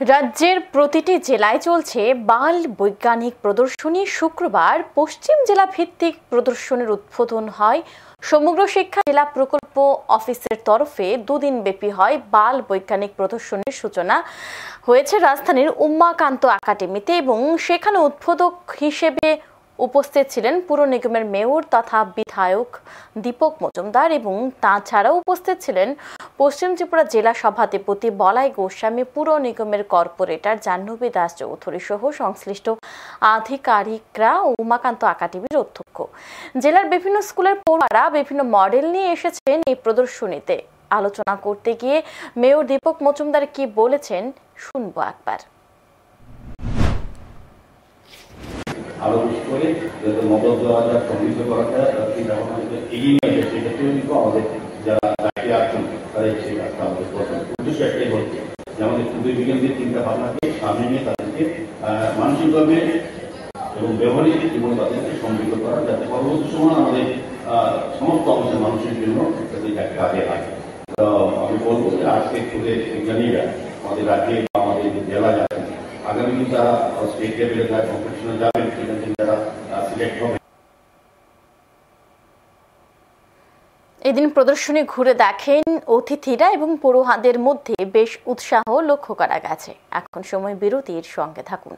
রাজ্যের প্রতিটি জেলায় চলছে বাল বৈজ্ঞানিক প্রদর্শনী। শুক্রবার পশ্চিম জেলা ভিত্তিক প্রদর্শনীর উদ্বোধন হয়। সমগ্র শিক্ষা জেলা প্রকল্প অফিসের তরফে দুদিন ব্যাপী হয় বাল বৈজ্ঞানিক প্রদর্শনীর সূচনা হয়েছে রাজধানীর উমাকান্ত একাডেমিতে এবং সেখানে উদ্বোধক হিসেবে উপস্থিত ছিলেন পুর নিগমের মেয়র তথা বিধায়ক দীপক মজুমদার এবং তাছাড়াও উপস্থিত ছিলেন পশ্চিম ত্রিপুরা জেলা সভাধিপতি বলাই গোস্বামী, পুর নিগমের কর্পোরেটর জাহ্নবী দাস চৌধুরী সহ সংশ্লিষ্ট আধিকারিকরা ও উমাকান্ত একাডেমির অধ্যক্ষ। জেলার বিভিন্ন স্কুলের পড়ুয়ারা বিভিন্ন মডেল নিয়ে এসেছেন এই প্রদর্শনীতে। আলোচনা করতে গিয়ে মেয়র দীপক মজুমদার কি বলেছেন শুনবো একবার। আরো বেশি করে যাতে মডেল দেওয়া যায়, সমৃদ্ধ করা যায়, চিন্তা ভাবনা এগিয়ে নিয়ে যায়, সেক্ষেত্রেও কিন্তু আমাদের যারা দায়িত্বে আছেন তারা সেই কাজটা আমাদের করবেন। উদ্দেশ্য একটাই হচ্ছে যে আমাদের ক্ষুদ্র বিজ্ঞানীদের চিন্তা ভাবনাকে সামনে নিয়ে তাদেরকে মানসিকভাবে এবং ব্যবহারিক জীবনে তাদেরকে সমৃদ্ধ করা, যাতে পরবর্তী সময় আমাদের সমস্ত অংশের মানুষের জন্য একটা কাজে লাগে। তো আমি বলবো যে আজকে ক্ষুদ্র বিজ্ঞানীরা আমাদের রাজ্যে বা আমাদের জেলা যাচ্ছেন, আগামী দিন তারা স্টেট লেভেলে যারা কম্পিটিশনে যাবেন, সেখানে যারা সিলেক্ট হবে। এদিন প্রদর্শনী ঘুরে দেখেন অতিথিরা এবং পড়ুয়াদের মধ্যে বেশ উৎসাহ লক্ষ্য করা গেছে। এখন সময় বিরতির, সঙ্গে থাকুন।